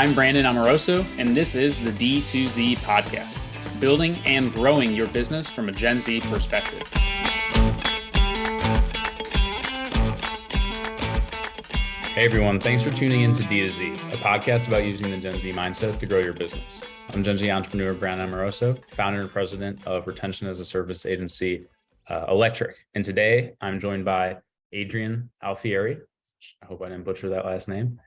I'm Brandon Amoroso, and this is the D2Z podcast, building and growing your business from a Gen Z perspective. Hey everyone, thanks for tuning in to D2Z, a podcast about using the Gen Z mindset to grow your business. I'm Gen Z entrepreneur Brandon Amoroso, founder and president of retention as a service agency Electric. And today I'm joined by Adrian Alfieri. I hope I didn't butcher that last name.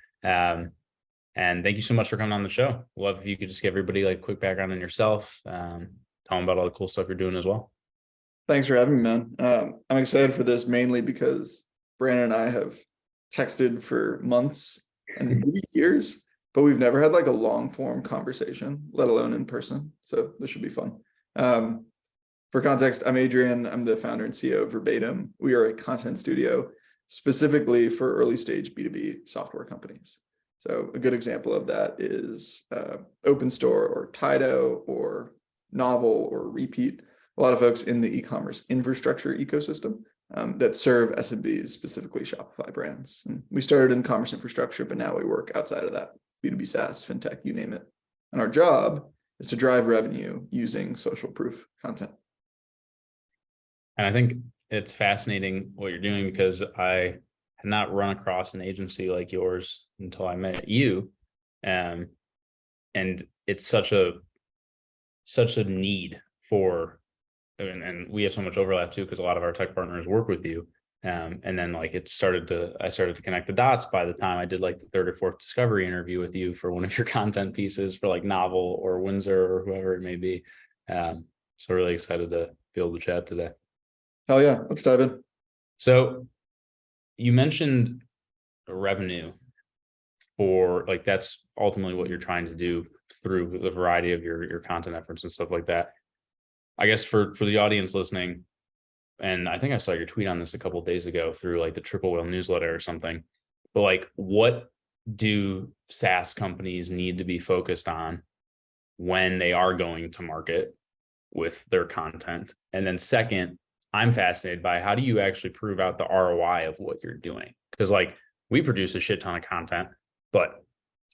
And thank you so much for coming on the show. Love if you could just give everybody like a quick background on yourself, tell them about all the cool stuff you're doing as well. Thanks for having me, man. I'm excited for this mainly because Brandon and I have texted for months and maybe years, but we've never had like a long form conversation, let alone in person. So this should be fun. For context, I'm Adrian. I'm the founder and CEO of Verbatim. We are a content studio specifically for early stage B2B software companies. So a good example of that is OpenStore or Tido or Novel or Repeat. A lot of folks in the e-commerce infrastructure ecosystem that serve SMBs, specifically Shopify brands. And we started in commerce infrastructure, but now we work outside of that, B2B SaaS, fintech, you name it. And our job is to drive revenue using social proof content. And I think it's fascinating what you're doing because I had not run across an agency like yours until I met you. And it's such a need for, and we have so much overlap too, because a lot of our tech partners work with you. And then like I started to connect the dots by the time I did like the third or fourth discovery interview with you for one of your content pieces for like Novel or Windsor or whoever it may be. So really excited to be able to chat today. Hell yeah, let's dive in. So you mentioned revenue for like, that's ultimately what you're trying to do through the variety of your content efforts and stuff like that. I guess for the audience listening, and I think I saw your tweet on this a couple of days ago through like the Triple Whale newsletter or something, but like, what do SaaS companies need to be focused on when they are going to market with their content? And then second, I'm fascinated by how do you actually prove out the ROI of what you're doing? Because like we produce a shit ton of content, but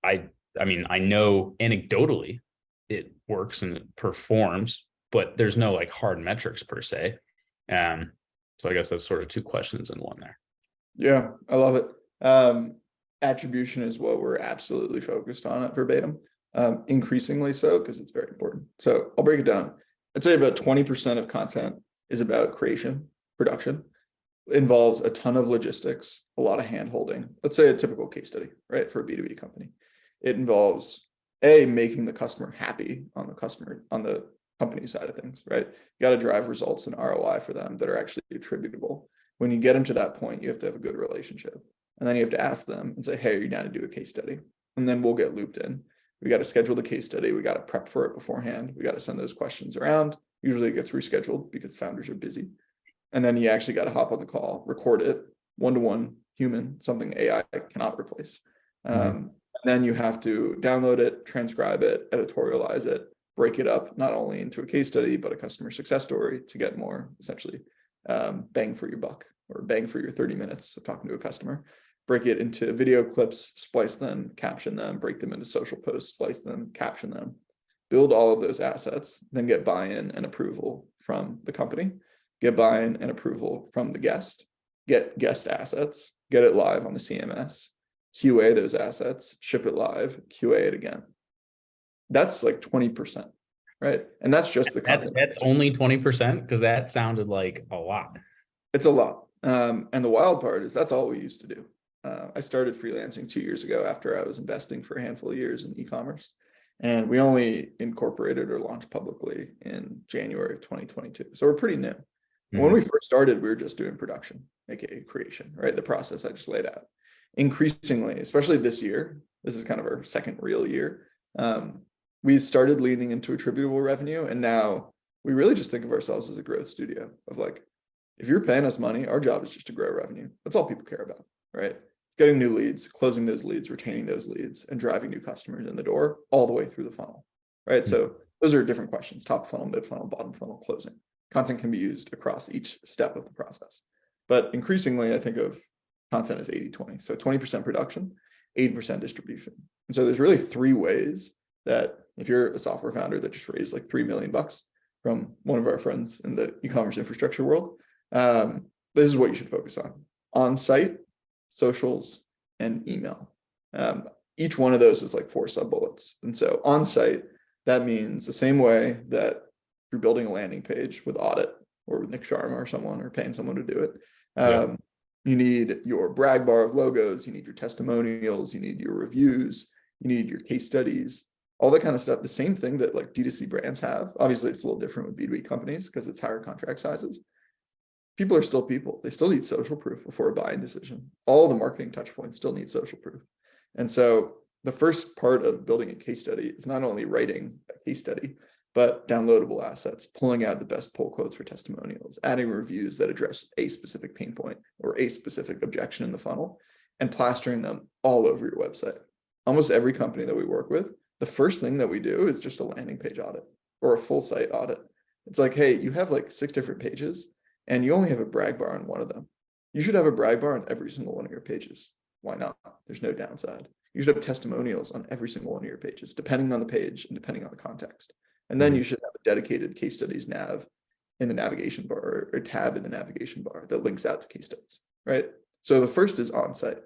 I mean, I know anecdotally it works and it performs, but there's no like hard metrics per se. So I guess that's sort of two questions in one there. Yeah, I love it. Attribution is what we're absolutely focused on at Verbatim, increasingly so because it's very important. So I'll break it down. I'd say about 20% of content is about creation, production. It involves a ton of logistics, a lot of hand holding. Let's say a typical case study, right, for a B2B company. It involves making the customer happy on the company side of things, right? You got to drive results and ROI for them that are actually attributable. When you get them to that point, you have to have a good relationship. And then you have to ask them and say, hey, are you down to do a case study? And then we'll get looped in. We got to schedule the case study. We got to prep for it beforehand. We got to send those questions around. Usually it gets rescheduled because founders are busy. And then you actually got to hop on the call, record it, one-to-one human, something AI cannot replace. And then you have to download it, transcribe it, editorialize it, break it up, not only into a case study, but a customer success story to get more essentially bang for your buck or bang for your 30 minutes of talking to a customer. Break it into video clips, splice them, caption them, break them into social posts, splice them, caption them. Build all of those assets, then get buy-in and approval from the company, get buy-in and approval from the guest, get guest assets, get it live on the CMS, QA those assets, ship it live, QA it again. That's like 20%, right? And that's just the content. That's only 20%? Because that sounded like a lot. It's a lot. And the wild part is that's all we used to do. I started freelancing 2 years ago after I was investing for a handful of years in e-commerce. And we only incorporated or launched publicly in January of 2022. So we're pretty new. Mm-hmm. When we first started, we were just doing production, aka creation, right? The process I just laid out. Increasingly, especially this year, this is kind of our second real year. We started leaning into attributable revenue. And now we really just think of ourselves as a growth studio of like, if you're paying us money, our job is just to grow revenue. That's all people care about, right? It's getting new leads, closing those leads, retaining those leads, and driving new customers in the door all the way through the funnel, right? Mm-hmm. So those are different questions: top funnel, mid funnel, bottom funnel, closing. Content can be used across each step of the process. But increasingly, I think of content as 80-20. So 20% production 80% distribution. And so there's really three ways that if you're a software founder that just raised like $3 million from one of our friends in the e-commerce infrastructure world, this is what you should focus on site, socials, and email. Each one of those is like 4 sub bullets. And so on site, that means the same way that if you're building a landing page with audit or with Nick Sharma or someone, or paying someone to do it, you need your brag bar of logos, you need your testimonials, you need your reviews, you need your case studies, all that kind of stuff. The same thing that like D2C brands have. Obviously, it's a little different with B2B companies because it's higher contract sizes. People are still people. They still need social proof before a buying decision. All the marketing touch points still need social proof. And so the first part of building a case study is not only writing a case study, but downloadable assets, pulling out the best pull quotes for testimonials, adding reviews that address a specific pain point or a specific objection in the funnel, and plastering them all over your website. Almost every company that we work with, the first thing that we do is just a landing page audit or a full site audit. It's like, hey, you have like 6 different pages and you only have a brag bar on one of them. You should have a brag bar on every single one of your pages. Why not? There's no downside. You should have testimonials on every single one of your pages, depending on the page and depending on the context. And then you should have a dedicated case studies nav in the navigation bar or tab in the navigation bar that links out to case studies, right? So the first is on-site,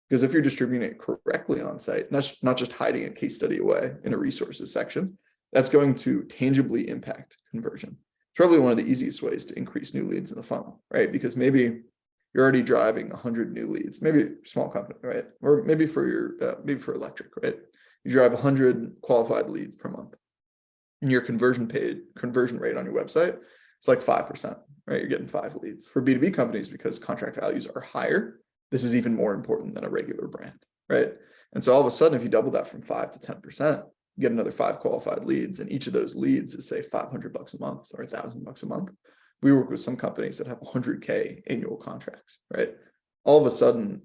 because if you're distributing it correctly on-site, not just hiding a case study away in a resources section, that's going to tangibly impact conversion. It's probably one of the easiest ways to increase new leads in the funnel, right? Because maybe you're already driving 100 new leads, maybe small company, right? Or maybe for your, maybe for electric, right? You drive 100 qualified leads per month. And your conversion rate on your website, it's like 5%, right? You're getting 5 leads. For B2B companies, because contract values are higher, this is even more important than a regular brand, right? And so all of a sudden, if you double that from 5 to 10%, you get another 5 qualified leads, and each of those leads is say $500 a month or $1,000 a month. We work with some companies that have 100K annual contracts, right? All of a sudden,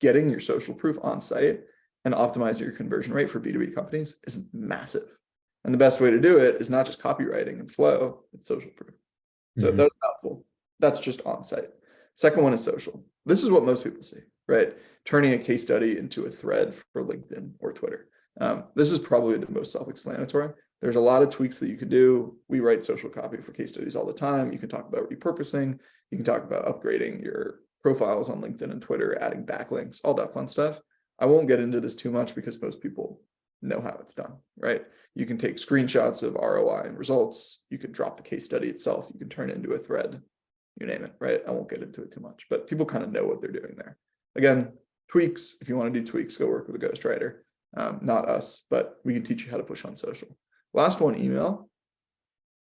getting your social proof on site and optimizing your conversion rate for B2B companies is massive. And the best way to do it is not just copywriting and flow, it's social proof. So that's helpful. That's just on site. Second one is social. This is what most people see, right? Turning a case study into a thread for LinkedIn or Twitter. This is probably the most self-explanatory. There's a lot of tweaks that you can do. We write social copy for case studies all the time. You can talk about repurposing. You can talk about upgrading your profiles on LinkedIn and Twitter, adding backlinks, all that fun stuff. I won't get into this too much because most people know how it's done, right? You can take screenshots of ROI and results. You can drop the case study itself. You can turn it into a thread, you name it, right? I won't get into it too much, but people kind of know what they're doing there. Again, tweaks, if you want to do tweaks, go work with a ghostwriter, not us, but we can teach you how to push on social. Last one, email.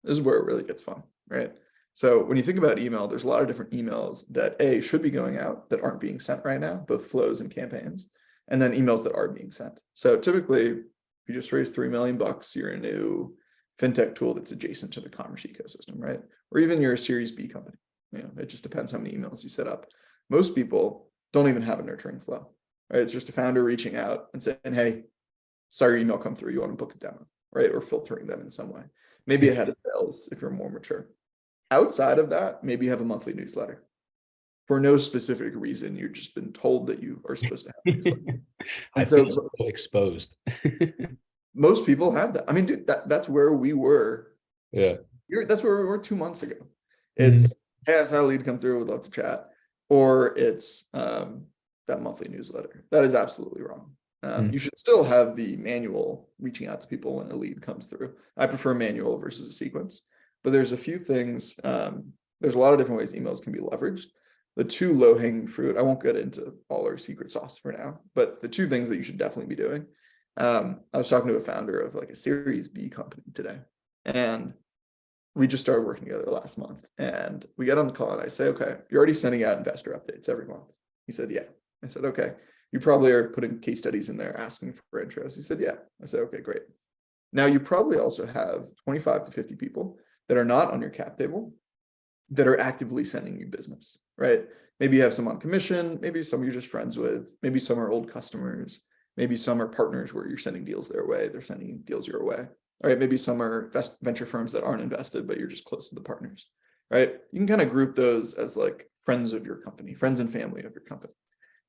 This is where it really gets fun, right? So when you think about email, there's a lot of different emails that should be going out that aren't being sent right now, both flows and campaigns, and then emails that are being sent. So typically, if you just raised $3 million, you're a new fintech tool that's adjacent to the commerce ecosystem, right? Or even you're a Series B company. It just depends how many emails you set up. Most people don't even have a nurturing flow, right? It's just a founder reaching out and saying, hey, saw your email come through, you want to book a demo, right? Or filtering them in some way. Maybe ahead of sales if you're more mature. Outside of that, maybe you have a monthly newsletter. For no specific reason, you've just been told that you are supposed to have a newsletter. I feel so exposed. Most people have that. I mean, dude, that's where we were. Yeah. That's where we were 2 months ago. It's, hey, I saw a lead come through, would love to chat. Or it's that monthly newsletter. That is absolutely wrong. You should still have the manual reaching out to people when a lead comes through. I prefer manual versus a sequence. But there's a few things, there's a lot of different ways emails can be leveraged. The 2 low-hanging fruit, I won't get into all our secret sauce for now, but the 2 things that you should definitely be doing. I was talking to a founder of like a Series B company today, and we just started working together last month. And we get on the call and I say, okay, you're already sending out investor updates every month. He said, yeah. I said, okay, you probably are putting case studies in there asking for intros. He said, yeah. I said, okay, great. Now you probably also have 25 to 50 people that are not on your cap table that are actively sending you business, right? Maybe you have some on commission, maybe some you're just friends with, maybe some are old customers, maybe some are partners where you're sending deals their way, they're sending deals your way, right? Maybe some are venture firms that aren't invested, but you're just close to the partners, right? You can kind of group those as like friends of your company, friends and family of your company.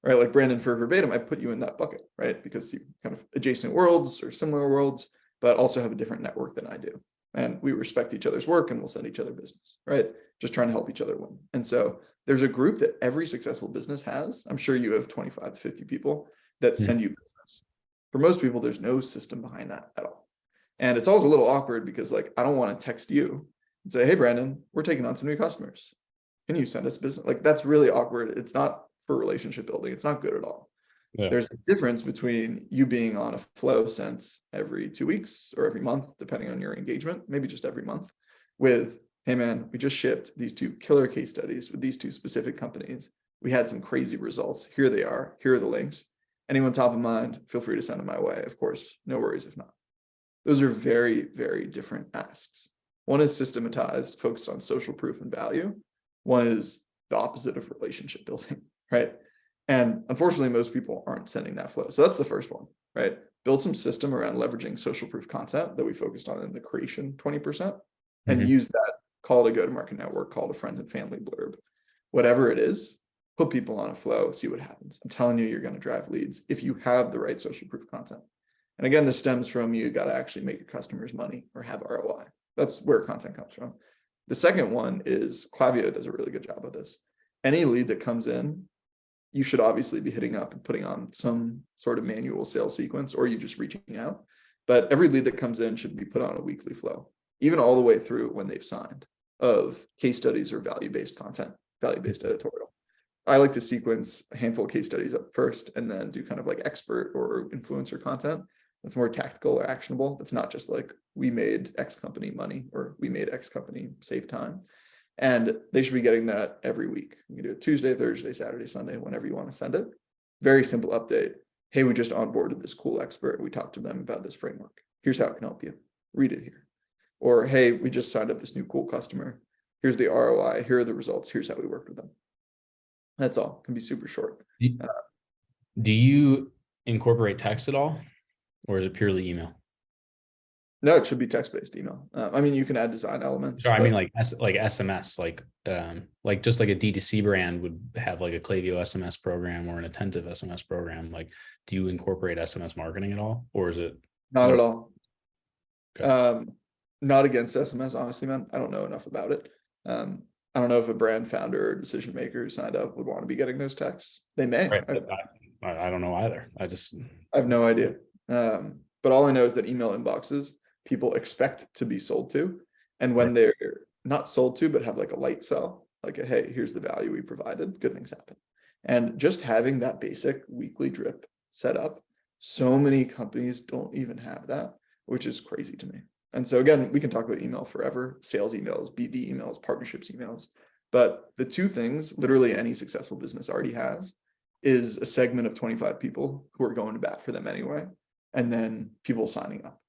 right? Like Brandon for Verbatim, I put you in that bucket, right? Because you kind of adjacent worlds or similar worlds, but also have a different network than I do. And we respect each other's work and we'll send each other business, right? Just trying to help each other win. And so there's a group that every successful business has. I'm sure you have 25 to 50 people that send you business. For most people, there's no system behind that at all. And it's always a little awkward because like, I don't want to text you and say, hey, Brandon, we're taking on some new customers. Can you send us business? Like, that's really awkward. It's not for relationship building. It's not good at all. Yeah. There's a difference between you being on a flow sense every 2 weeks or every month, depending on your engagement, maybe just every month, with, hey man, we just shipped these 2 killer case studies with these 2 specific companies. We had some crazy results. Here they are. Here are the links. Anyone top of mind, feel free to send them my way. Of course, no worries if not. Those are very, very different asks. One is systematized, focused on social proof and value. One is the opposite of relationship building, right? And unfortunately, most people aren't sending that flow. So that's the first one, right? Build some system around leveraging social proof content that we focused on in the creation 20%, and use that call to go-to-market network, call to friends and family blurb, whatever it is, put people on a flow, see what happens. I'm telling you, you're going to drive leads if you have the right social proof content. And again, this stems from you got to actually make your customers money or have ROI. That's where content comes from. The second one is Klaviyo does a really good job of this. Any lead that comes in, you should obviously be hitting up and putting on some sort of manual sales sequence, or you just reaching out. But every lead that comes in should be put on a weekly flow, even all the way through when they've signed, of case studies or value-based content, value-based editorial. I like to sequence a handful of case studies up first and then do kind of like expert or influencer content that's more tactical or actionable. It's not just like we made X company money or we made X company save time. And they should be getting that every week. You can do it Tuesday, Thursday, Saturday, Sunday, whenever you want to send it. Very simple update. Hey, we just onboarded this cool expert. We talked to them about this framework. Here's how it can help you. Read it here. Or, hey, we just signed up this new cool customer. Here's the ROI. Here are the results. Here's how we worked with them. That's all. It can be super short. Do you incorporate text at all, or is it purely email? No, it should be text-based email. I mean, you can add design elements. So I mean, like SMS, like just like a D2C brand would have like a Klaviyo SMS program or an Attentive SMS program. Like, do you incorporate SMS marketing at all, or is it not at all? Okay. Not against SMS, honestly, man. I don't know enough about it. I don't know if a brand founder or decision maker who signed up would want to be getting those texts. They may. Right. I don't know either. I have no idea. But all I know is that email inboxes people expect to be sold to. And when they're not sold to, but have like a light sell, like, hey, here's the value we provided, good things happen. And just having that basic weekly drip set up, so many companies don't even have that, which is crazy to me. And so again, we can talk about email forever, sales emails, BD emails, partnerships emails. But the 2 things literally any successful business already has is a segment of 25 people who are going to bat for them anyway, and then people signing up.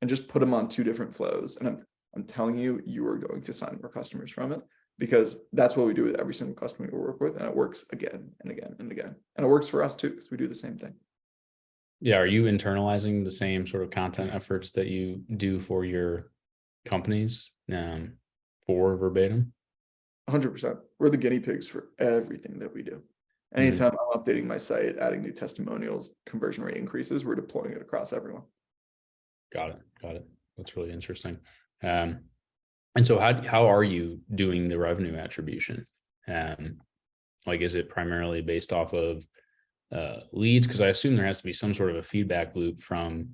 And just put them on 2 different flows. And I'm telling you, you are going to sign more customers from it, because that's what we do with every single customer we work with. And it works again and again and again. And it works for us too, because we do the same thing. Yeah. Are you internalizing the same sort of content efforts that you do for your companies for Verbatim? 100%. We're the guinea pigs for everything that we do. Anytime I'm updating my site, adding new testimonials, conversion rate increases, we're deploying it across everyone. Got it. That's really interesting. And so how are you doing the revenue attribution? Like, is it primarily based off of leads? Because I assume there has to be some sort of a feedback loop from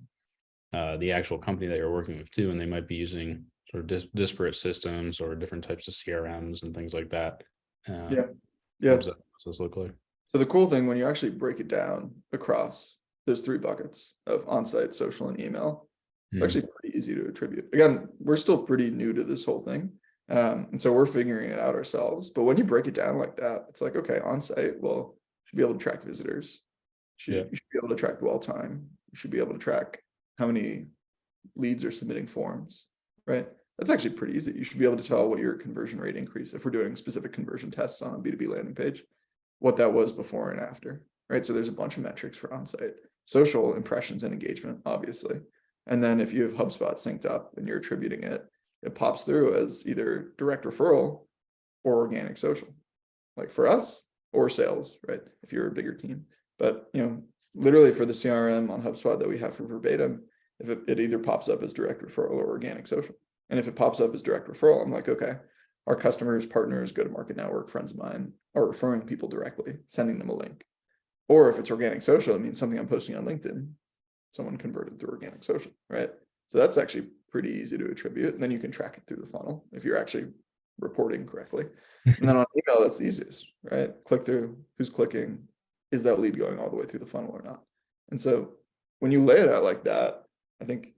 the actual company that you're working with too, and they might be using sort of disparate systems or different types of CRMs and things like that. Yeah. What does this look like? So the cool thing, when you actually break it down across, there's 3 buckets of on-site, social, and email. It's actually pretty easy to attribute. Again, we're still pretty new to this whole thing. And so we're figuring it out ourselves. But when you break it down like that, it's like, okay, on-site, well, you should be able to track visitors. You should be able to track dwell time. You should be able to track how many leads are submitting forms, right? That's actually pretty easy. You should be able to tell what your conversion rate increase, if we're doing specific conversion tests on a B2B landing page, what that was before and after, right? So there's a bunch of metrics for on-site. Social, impressions and engagement, obviously. And then if you have HubSpot synced up and you're attributing it, it pops through as either direct referral or organic social. Like for us, or sales, right? If you're a bigger team. But, literally for the CRM on HubSpot that we have for Verbatim, if it either pops up as direct referral or organic social. And if it pops up as direct referral, I'm like, okay, our customers, partners, go-to-market network, friends of mine are referring people directly, sending them a link. Or if it's organic social, it means something I'm posting on LinkedIn, someone converted through organic social, right? So that's actually pretty easy to attribute. And then you can track it through the funnel if you're actually reporting correctly. And then on email, that's the easiest, right? Click through, who's clicking, is that lead going all the way through the funnel or not? And so when you lay it out like that, I think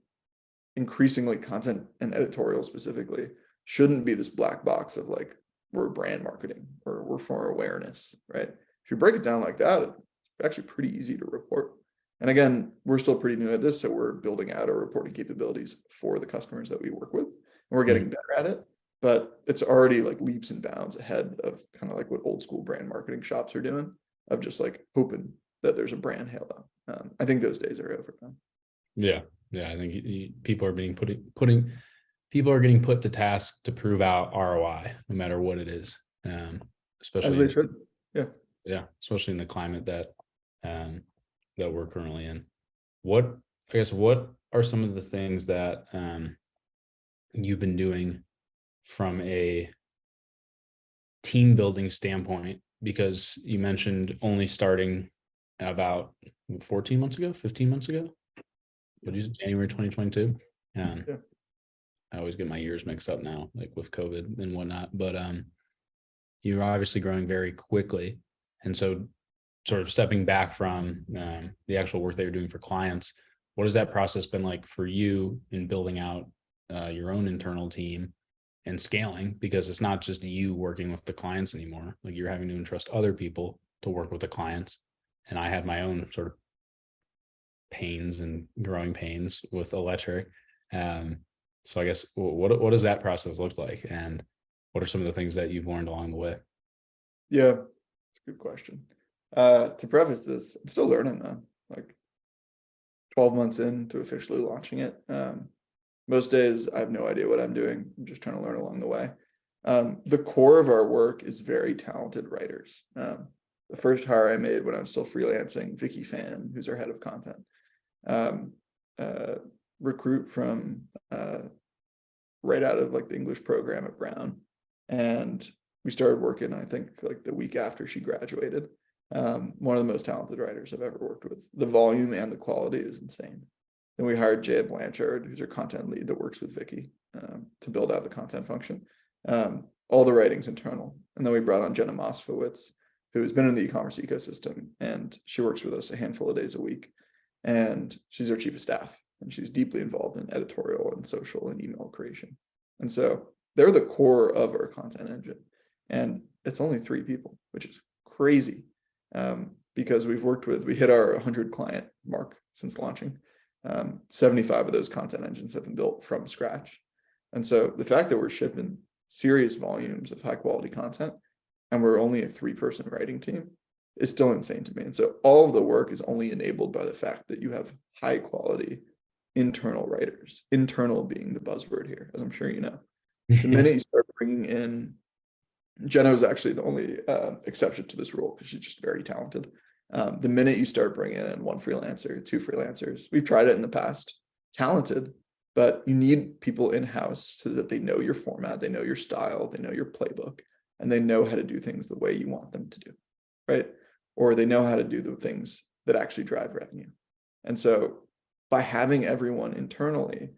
increasingly content and editorial specifically shouldn't be this black box of like, we're brand marketing or we're for awareness, right? If you break it down like that, it's actually pretty easy to report. And again, we're still pretty new at this, so we're building out our reporting capabilities for the customers that we work with, and we're getting better at it. But it's already like leaps and bounds ahead of kind of like what old school brand marketing shops are doing, of just like hoping that there's a brand halo. I think those days are over now. Yeah, I think people are being people are getting put to task to prove out ROI, no matter what it is. Especially as they should. Yeah, especially in the climate that that we're currently in. What are some of the things that you've been doing from a team building standpoint? Because you mentioned only starting about 14 months ago, 15 months ago. What did you say, January 2022? Yeah. I always get my years mixed up now, like with COVID and whatnot. But you're obviously growing very quickly. And so sort of stepping back from the actual work that you're doing for clients, what has that process been like for you in building out your own internal team and scaling? Because it's not just you working with the clients anymore. Like you're having to entrust other people to work with the clients. And I had my own sort of pains and growing pains with electric. So I guess what does that process look like? And what are some of the things that you've learned along the way? Yeah, it's a good question. To preface this, I'm still learning, man. Like 12 months into officially launching it. Most days I have no idea what I'm doing. I'm just trying to learn along the way. The core of our work is very talented writers. The first hire I made when I was still freelancing, Vicky Fan, who's our head of content, recruit from right out of like the English program at Brown. And we started working, I think, like the week after she graduated. One of the most talented writers I've ever worked with. The volume and the quality is insane. Then we hired Jay Blanchard, who's our content lead that works with Vicky to build out the content function. All the writing's internal. And then we brought on Jenna Mosfowitz, who has been in the e-commerce ecosystem, and she works with us a handful of days a week. And she's our chief of staff, and she's deeply involved in editorial and social and email creation. And so they're the core of our content engine. And it's only 3 people, which is crazy. Because we hit our 100 client mark since launching. 75 of those content engines have been built from scratch. And so the fact that we're shipping serious volumes of high quality content and we're only a 3-person writing team is still insane to me. And so all of the work is only enabled by the fact that you have high quality internal writers, internal being the buzzword here, as I'm sure you know. The minute you start bringing in, Jenna was actually the only exception to this rule because she's just very talented. The minute you start bringing in 1 freelancer, 2 freelancers, we've tried it in the past, talented, but you need people in-house so that they know your format, they know your style, they know your playbook, and they know how to do things the way you want them to do, right? Or they know how to do the things that actually drive revenue. And so by having everyone internally,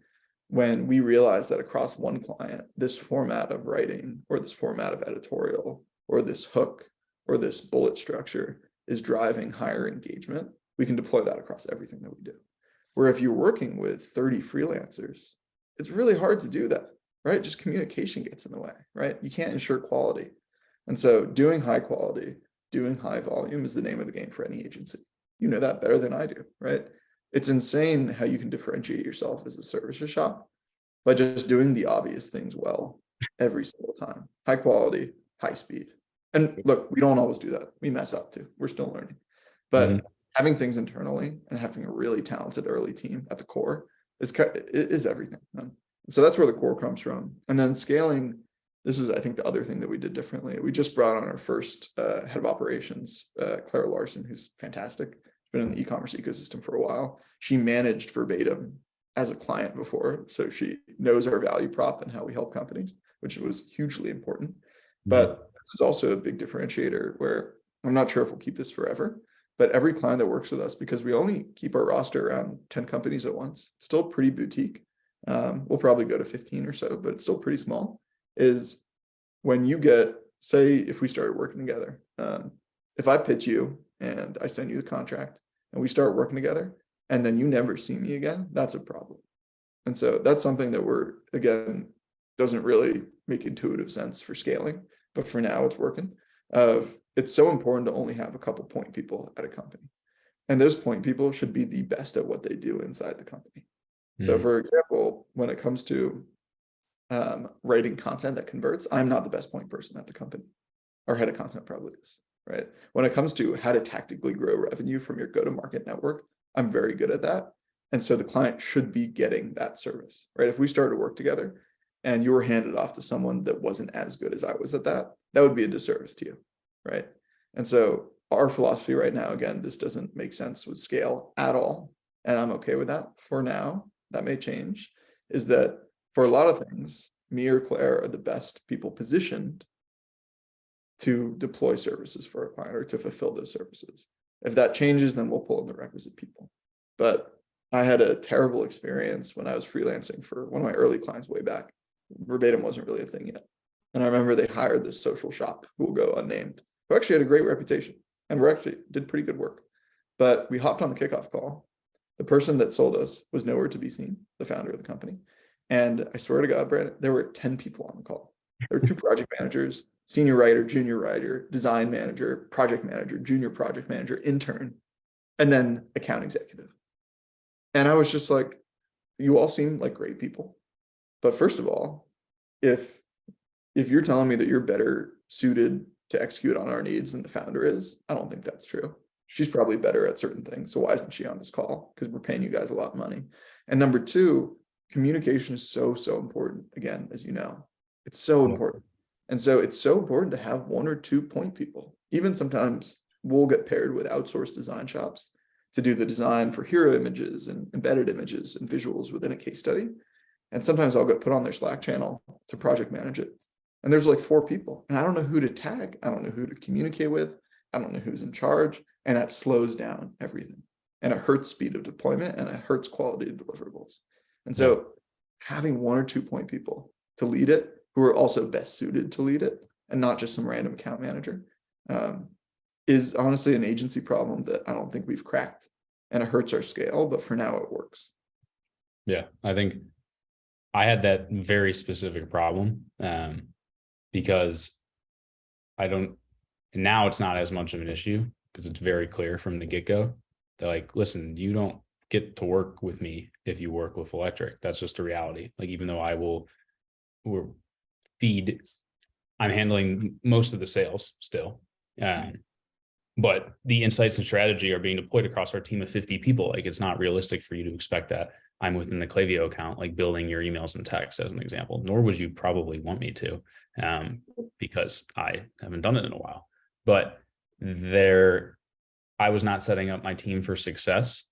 when we realize that across one client, this format of writing or this format of editorial or this hook or this bullet structure is driving higher engagement, we can deploy that across everything that we do. Where if you're working with 30 freelancers, it's really hard to do that, right? Just communication gets in the way, right? You can't ensure quality. And so doing high quality, doing high volume is the name of the game for any agency. You know that better than I do, right? It's insane how you can differentiate yourself as a services shop by just doing the obvious things well every single time. High quality, high speed. And look, we don't always do that. We mess up too. We're still learning. But having things internally and having a really talented early team at the core is everything. So that's where the core comes from. And then scaling, this is, I think, the other thing that we did differently. We just brought on our first head of operations, Clara Larson, who's fantastic. Been in the e-commerce ecosystem for a while. She managed Verbatim as a client before, so she knows our value prop and how we help companies, which was hugely important. But this is also a big differentiator where I'm not sure if we'll keep this forever, but every client that works with us, because we only keep our roster around 10 companies at once, it's still pretty boutique. We'll probably go to 15 or so, but it's still pretty small. Is when you get, say, if we started working together, if I pitch you and I send you the contract and we start working together and then you never see me again, that's a problem. And so that's something that we're, again, doesn't really make intuitive sense for scaling, but for now it's working. It's so important to only have a couple point people at a company. And those point people should be the best at what they do inside the company. So for example, when it comes to writing content that converts, I'm not the best point person at the company. Our head of content probably is, right? When it comes to how to tactically grow revenue from your go-to-market network, I'm very good at that. And so the client should be getting that service, right? If we started to work together and you were handed off to someone that wasn't as good as I was at that, that would be a disservice to you, right? And so our philosophy right now, again, this doesn't make sense with scale at all. And I'm okay with that for now. That may change, is that for a lot of things, me or Claire are the best people positioned to deploy services for a client or to fulfill those services. If that changes, then we'll pull in the requisite people. But I had a terrible experience when I was freelancing for one of my early clients way back. Verbatim wasn't really a thing yet. And I remember they hired this social shop who will go unnamed, who actually had a great reputation and we actually did pretty good work. But we hopped on the kickoff call. The person that sold us was nowhere to be seen, the founder of the company. And I swear to God, Brandon, there were 10 people on the call. There were 2 project managers, senior writer, junior writer, design manager, project manager, junior project manager, intern, and then account executive. And I was just like, you all seem like great people. But first of all, if you're telling me that you're better suited to execute on our needs than the founder is, I don't think that's true. She's probably better at certain things. So why isn't she on this call? Because we're paying you guys a lot of money. And number 2, communication is so important. Again, as you know, it's so important. And so it's so important to have 1 or 2 point people. Even sometimes we'll get paired with outsourced design shops to do the design for hero images and embedded images and visuals within a case study. And sometimes I'll get put on their Slack channel to project manage it. And there's like 4 people and I don't know who to tag. I don't know who to communicate with. I don't know who's in charge. And that slows down everything. And it hurts speed of deployment and it hurts quality of deliverables. And so having 1 or 2 point people to lead it, who are also best suited to lead it, and not just some random account manager, is honestly an agency problem that I don't think we've cracked. And it hurts our scale, but for now it works. Yeah, I think I had that very specific problem because now it's not as much of an issue because it's very clear from the get-go. They're like, listen, you don't get to work with me if you work with Electric. That's just a reality. Like, even though I'm handling most of the sales still. But the insights and strategy are being deployed across our team of 50 people. Like, it's not realistic for you to expect that I'm within the Klaviyo account, like building your emails and text as an example, nor would you probably want me to, because I haven't done it in a while. But I was not setting up my team for success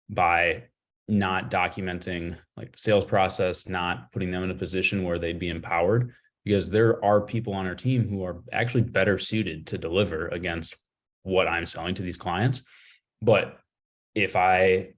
by not documenting like the sales process, not putting them in a position where they'd be empowered, because there are people on our team who are actually better suited to deliver against what I'm selling to these clients. But if I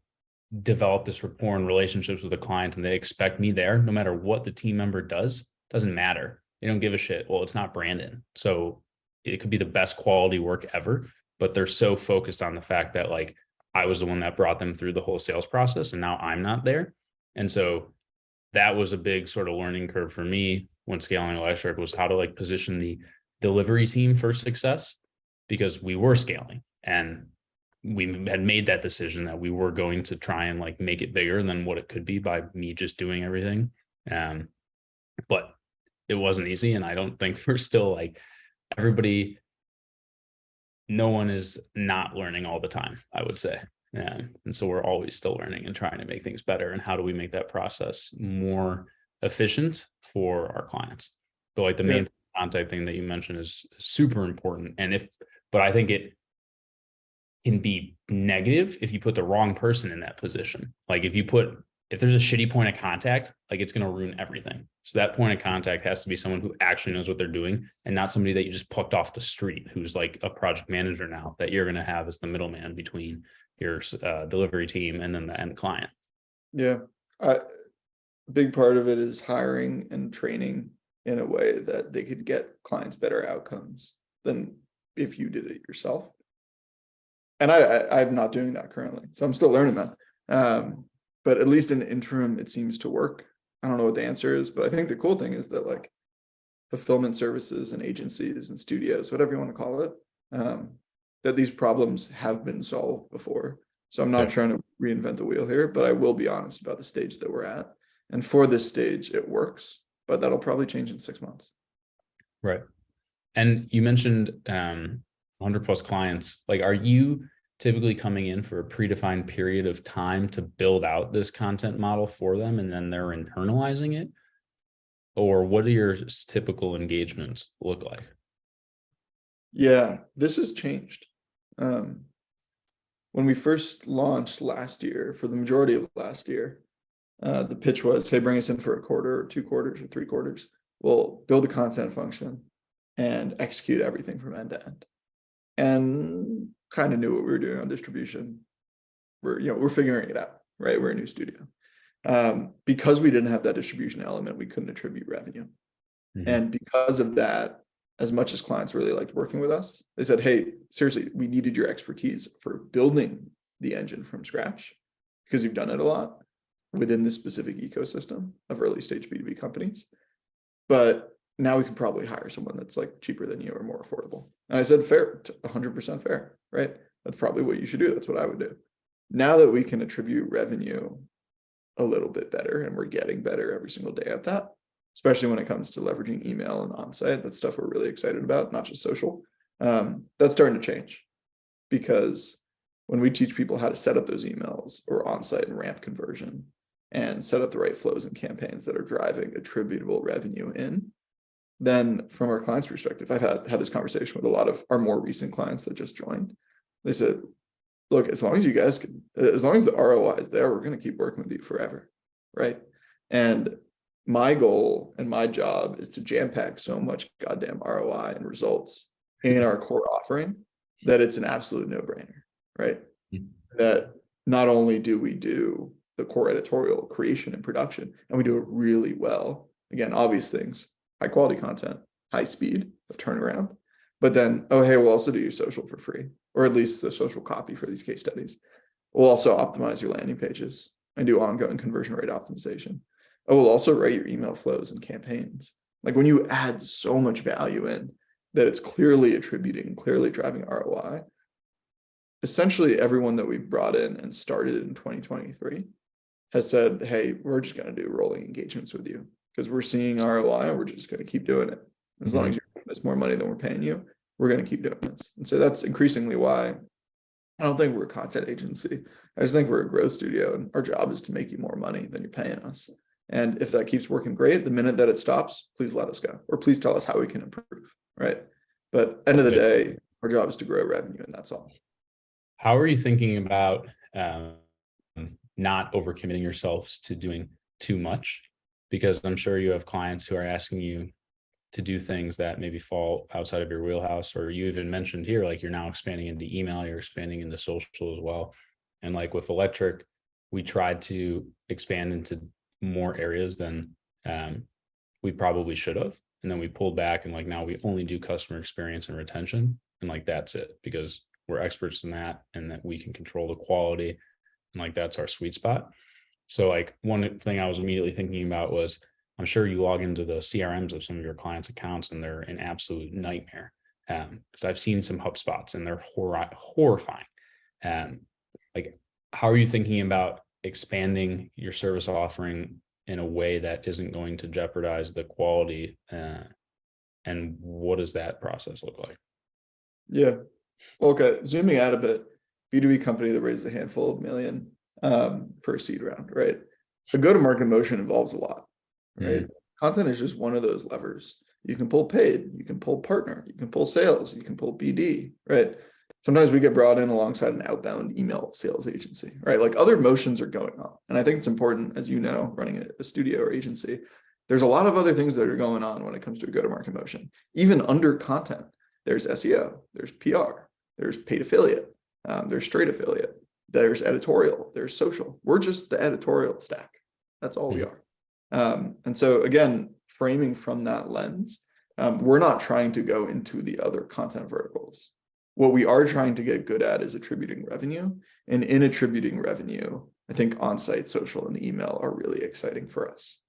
develop this rapport and relationships with the client and they expect me there, no matter what the team member does, doesn't matter. They don't give a shit. Well, it's not Brandon. So it could be the best quality work ever, but they're so focused on the fact that like I was the one that brought them through the whole sales process and now I'm not there. And so that was a big sort of learning curve for me when scaling Electric, was how to like position the delivery team for success, because we were scaling and we had made that decision that we were going to try and like make it bigger than what it could be by me just doing everything. But it wasn't easy. And I don't think we're still like no one is not learning all the time, I would say. And so we're always still learning and trying to make things better. And how do we make that process more efficient for our clients? So like the Yeah. main contact thing that you mentioned is super important. But I think it can be negative if you put the wrong person in that position. Like if there's a shitty point of contact, like it's going to ruin everything. So that point of contact has to be someone who actually knows what they're doing, and not somebody that you just plucked off the street, who's like a project manager now that you're going to have as the middleman between your delivery team and then the end client. Yeah. A big part of it is hiring and training in a way that they could get clients better outcomes than if you did it yourself. And I'm not doing that currently, so I'm still learning that. But at least in the interim, it seems to work. I don't know what the answer is, but I think the cool thing is that like fulfillment services and agencies and studios, whatever you want to call it, that these problems have been solved before. So I'm not trying to reinvent the wheel here, but I will be honest about the stage that we're at. And for this stage, it works, but that'll probably change in 6 months. Right. And you mentioned 100 plus clients. Like, are you typically coming in for a predefined period of time to build out this content model for them, and then they're internalizing it? Or what do your typical engagements look like? Yeah, this has changed. When we first launched last year, for the majority of last year, the pitch was, hey, bring us in for a quarter or 2 quarters or 3 quarters. We'll build a content function and execute everything from end to end. And kind of knew what we were doing on distribution. We're figuring it out, right? We're a new studio. Because we didn't have that distribution element, we couldn't attribute revenue. Mm-hmm. And because of that, as much as clients really liked working with us, they said, hey, seriously, we needed your expertise for building the engine from scratch, because you've done it a lot within this specific ecosystem of early stage B2B companies. But now we can probably hire someone that's like cheaper than you or more affordable. And I said, fair, 100% fair, right? That's probably what you should do. That's what I would do. Now that we can attribute revenue a little bit better, and we're getting better every single day at that, especially when it comes to leveraging email and onsite, that's stuff we're really excited about, not just social. That's starting to change, because when we teach people how to set up those emails or onsite and ramp conversion and set up the right flows and campaigns that are driving attributable revenue in, then from our clients' perspective, I've had this conversation with a lot of our more recent clients that just joined. They said, look, as long as the ROI is there, we're going to keep working with you forever, right? And my goal and my job is to jam pack so much goddamn ROI and results in our core offering that it's an absolute no-brainer, right? Mm-hmm. That not only do we do the core editorial creation and production, and we do it really well, again, obvious things, high quality content, high speed of turnaround, but then, oh, hey, we'll also do your social for free, or at least the social copy for these case studies. We'll also optimize your landing pages and do ongoing conversion rate optimization. Oh, we'll also write your email flows and campaigns. Like, when you add so much value in that it's clearly attributing, clearly driving ROI, essentially everyone that we brought in and started in 2023 has said, hey, we're just going to do rolling engagements with you because we're seeing ROI and we're just going to keep doing it. As long as you're giving us more money than we're paying you, we're going to keep doing this. And so that's increasingly why I don't think we're a content agency. I just think we're a growth studio, and our job is to make you more money than you're paying us. And if that keeps working, great. The minute that it stops, please let us go, or please tell us how we can improve, right? But end of the day, our job is to grow revenue, and that's all. How are you thinking about not overcommitting yourselves to doing too much? Because I'm sure you have clients who are asking you to do things that maybe fall outside of your wheelhouse, or you even mentioned here, like you're now expanding into email, you're expanding into social as well. And like with Electric, we tried to expand into more areas than we probably should have. And then we pulled back, and like now we only do customer experience and retention. And like, that's it, because we're experts in that, and that we can control the quality. And like, that's our sweet spot. So like, one thing I was immediately thinking about was, I'm sure you log into the CRMs of some of your clients' accounts, and they're an absolute nightmare. Because I've seen some HubSpots, and they're horrifying. Like, how are you thinking about expanding your service offering in a way that isn't going to jeopardize the quality? And what does that process look like? Yeah. Okay. Zooming out a bit, B2B company that raised a handful of million for a seed round, right? A go-to-market motion involves a lot, right? Content is just one of those levers. You can pull paid, you can pull partner, you can pull sales, you can pull BD, right? Sometimes we get brought in alongside an outbound email sales agency, right? Like other motions are going on. And I think it's important, as you know, running a studio or agency, there's a lot of other things that are going on when it comes to a go-to-market motion. Even under content, there's SEO, there's PR, there's paid affiliate, there's straight affiliate, there's editorial, there's social. We're just the editorial stack. That's all we are. And so again, framing from that lens, we're not trying to go into the other content verticals. What we are trying to get good at is attributing revenue. And in attributing revenue, I think on-site, social, and email are really exciting for us.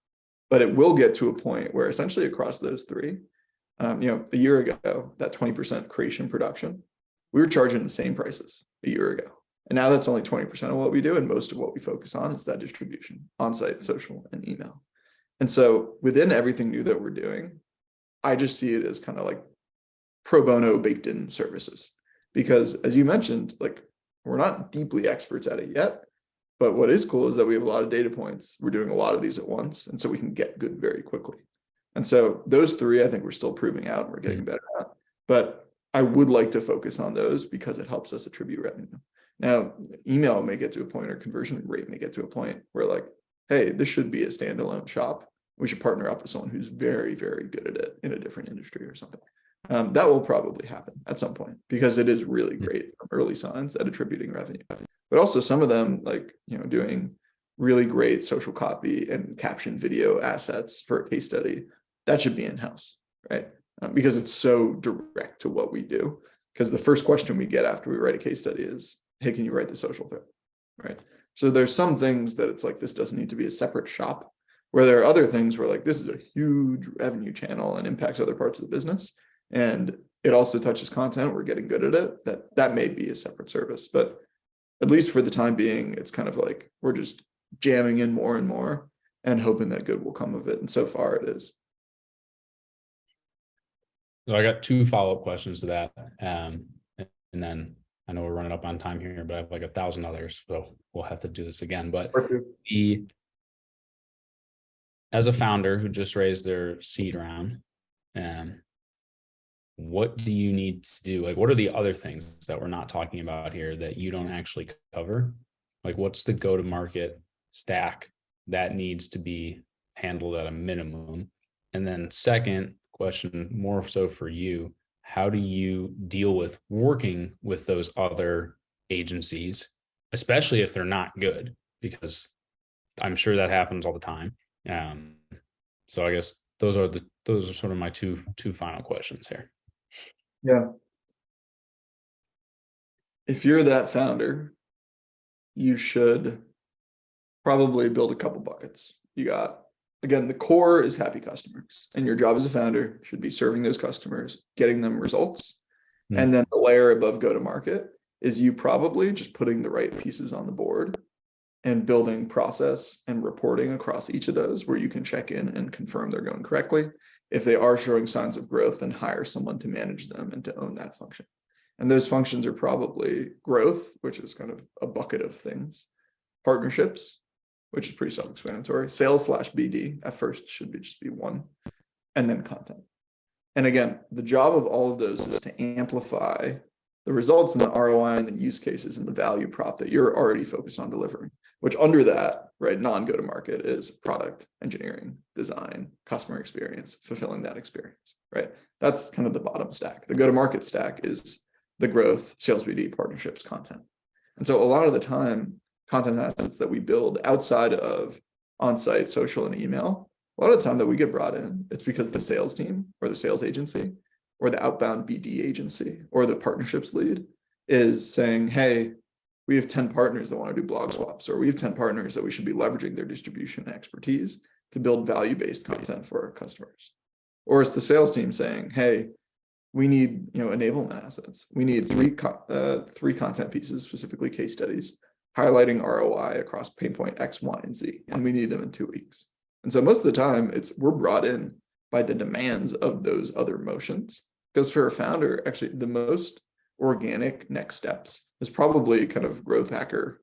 But it will get to a point where essentially across those three, a year ago, that 20% creation production, we were charging the same prices a year ago. And now that's only 20% of what we do. And most of what we focus on is that distribution, on-site, social, and email. And so within everything new that we're doing, I just see it as kind of like pro bono baked in services. Because as you mentioned, like we're not deeply experts at it yet. But what is cool is that we have a lot of data points. We're doing a lot of these at once. And so we can get good very quickly. And so those three, I think we're still proving out and we're getting better at. But I would like to focus on those because it helps us attribute revenue. Now, email may get to a point or conversion rate may get to a point where like, hey, this should be a standalone shop. We should partner up with someone who's very, very good at it in a different industry or something. That will probably happen at some point because it is really great from early signs at attributing revenue. But also some of them like, doing really great social copy and caption video assets for a case study, that should be in-house, right? Because it's so direct to what we do. Because the first question we get after we write a case study is, hey, can you write the social thread, right? So there's some things that it's like, this doesn't need to be a separate shop, where there are other things where like, this is a huge revenue channel and impacts other parts of the business. And it also touches content. We're getting good at it. That may be a separate service, but at least for the time being, it's kind of like, we're just jamming in more and more and hoping that good will come of it. And so far it is. So I got two follow-up questions to that. And then I know we're running up on time here, but I have like 1,000 others, so we'll have to do this again. But as a founder who just raised their seed round, what do you need to do? Like, what are the other things that we're not talking about here that you don't actually cover? Like, what's the go-to-market stack that needs to be handled at a minimum? And then second question, more so for you, how do you deal with working with those other agencies, especially if they're not good? Because I'm sure that happens all the time. So I guess those are sort of my two final questions here. Yeah. If you're that founder, you should probably build a couple buckets. You got, again, the core is happy customers, and your job as a founder should be serving those customers, getting them results. And then the layer above go-to-market is you probably just putting the right pieces on the board and building process and reporting across each of those where you can check in and confirm they're going correctly. If they are showing signs of growth, then hire someone to manage them and to own that function. And those functions are probably growth, which is kind of a bucket of things, partnerships, which is pretty self-explanatory, sales/BD at first should just be one, and then content. And again, the job of all of those is to amplify the results and the ROI and the use cases and the value prop that you're already focused on delivering, which under that, right, non-go-to-market is product, engineering, design, customer experience, fulfilling that experience, right? That's kind of the bottom stack. The go-to-market stack is the growth, sales BD, partnerships, content. And so a lot of the time, content assets that we build outside of on-site, social, and email, a lot of the time that we get brought in, it's because the sales team or the sales agency or the outbound BD agency or the partnerships lead is saying, hey, we have 10 partners that want to do blog swaps, or we have 10 partners that we should be leveraging their distribution and expertise to build value-based content for our customers. Or it's the sales team saying, hey, we need enablement assets. We need three content pieces, specifically case studies, highlighting ROI across pain point X, Y, and Z, and we need them in 2 weeks. And so most of the time, we're brought in by the demands of those other motions. Because for a founder, actually, the most organic next steps is probably kind of growth hacker,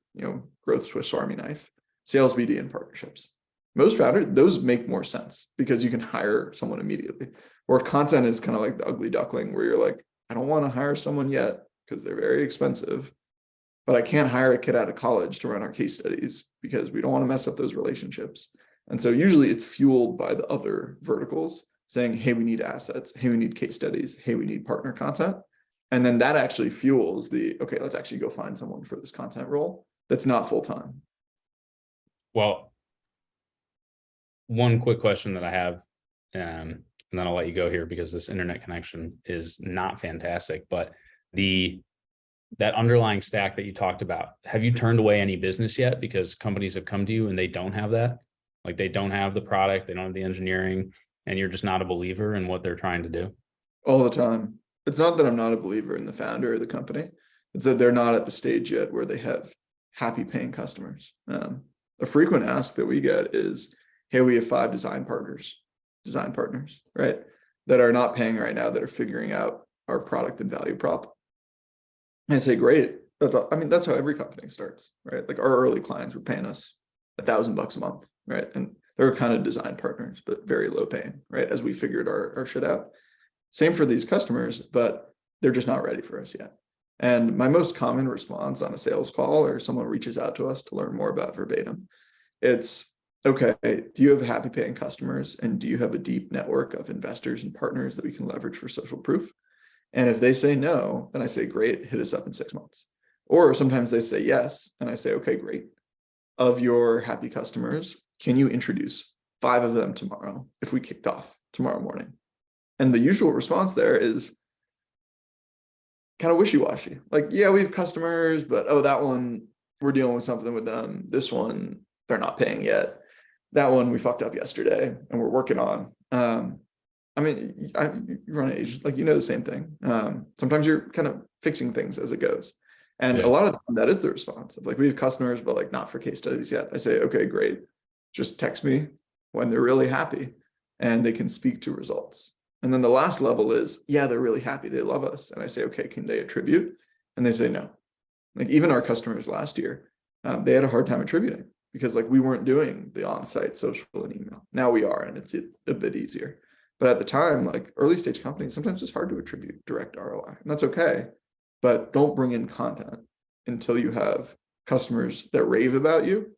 growth Swiss Army knife, sales BD, and partnerships. most founders, those make more sense because you can hire someone immediately. Or content is kind of like the ugly duckling where you're like, I don't want to hire someone yet because they're very expensive, but I can't hire a kid out of college to run our case studies because we don't want to mess up those relationships. And so usually it's fueled by the other verticals saying, hey, we need assets. Hey, we need case studies. Hey, we need partner content. And then that actually fuels the, okay, let's actually go find someone for this content role that's not full-time. Well, one quick question that I have, and then I'll let you go here because this internet connection is not fantastic, but that underlying stack that you talked about, have you turned away any business yet because companies have come to you and they don't have that? Like they don't have the product, they don't have the engineering, and you're just not a believer in what they're trying to do? All the time. It's not that I'm not a believer in the founder or the company. It's that they're not at the stage yet where they have happy paying customers. A frequent ask that we get is, hey, we have 5 design partners, right? That are not paying right now, that are figuring out our product and value prop. And I say, great. That's how every company starts, right? Like our early clients were paying us $1,000 a month, right? And they were kind of design partners, but very low paying, right? As we figured our shit out. Same for these customers, but they're just not ready for us yet. And my most common response on a sales call or someone reaches out to us to learn more about Verbatim, it's, okay, do you have happy paying customers? And do you have a deep network of investors and partners that we can leverage for social proof? And if they say no, then I say, great, hit us up in 6 months. Or sometimes they say yes. And I say, okay, great. Of your happy customers, can you introduce 5 of them tomorrow if we kicked off tomorrow morning? And the usual response there is kind of wishy-washy. Like, yeah, we have customers, but oh, that one, we're dealing with something with them. This one, they're not paying yet. That one we fucked up yesterday and we're working on. You run an agent, like, the same thing. Sometimes you're kind of fixing things as it goes. And a lot of the time that is the response of like, we have customers, but like not for case studies yet. I say, okay, great. Just text me when they're really happy and they can speak to results. And then the last level is, yeah, they're really happy. They love us. And I say, okay, can they attribute? And they say, no. Like even our customers last year, they had a hard time attributing because like we weren't doing the on-site social and email. Now we are, and it's a bit easier. But at the time, like early stage companies, sometimes it's hard to attribute direct ROI, and that's okay. But don't bring in content until you have customers that rave about you,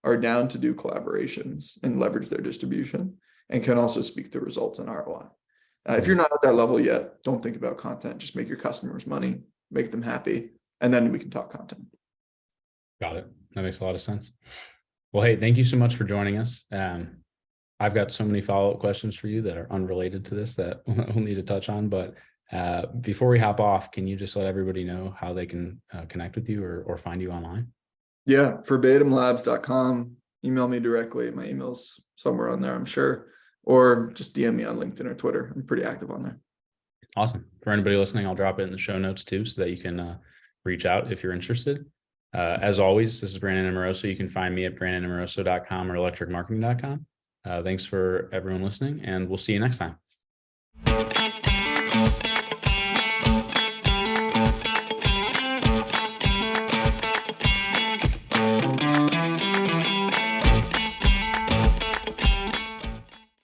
are down to do collaborations and leverage their distribution, and can also speak to results and ROI. If you're not at that level yet, don't think about content. Just make your customers money, make them happy, and then we can talk content. Got it. That makes a lot of sense. Well, hey, thank you so much for joining us. I've got so many follow-up questions for you that are unrelated to this that we'll need to touch on. But before we hop off, can you just let everybody know how they can connect with you or find you online? Yeah, verbatimlabs.com. Email me directly. My email's somewhere on there, I'm sure. Or just DM me on LinkedIn or Twitter. I'm pretty active on there. Awesome. For anybody listening, I'll drop it in the show notes too, so that you can reach out if you're interested. As always, this is Brandon Amoroso. You can find me at brandonamoroso.com or electricmarketing.com. Thanks for everyone listening, and we'll see you next time.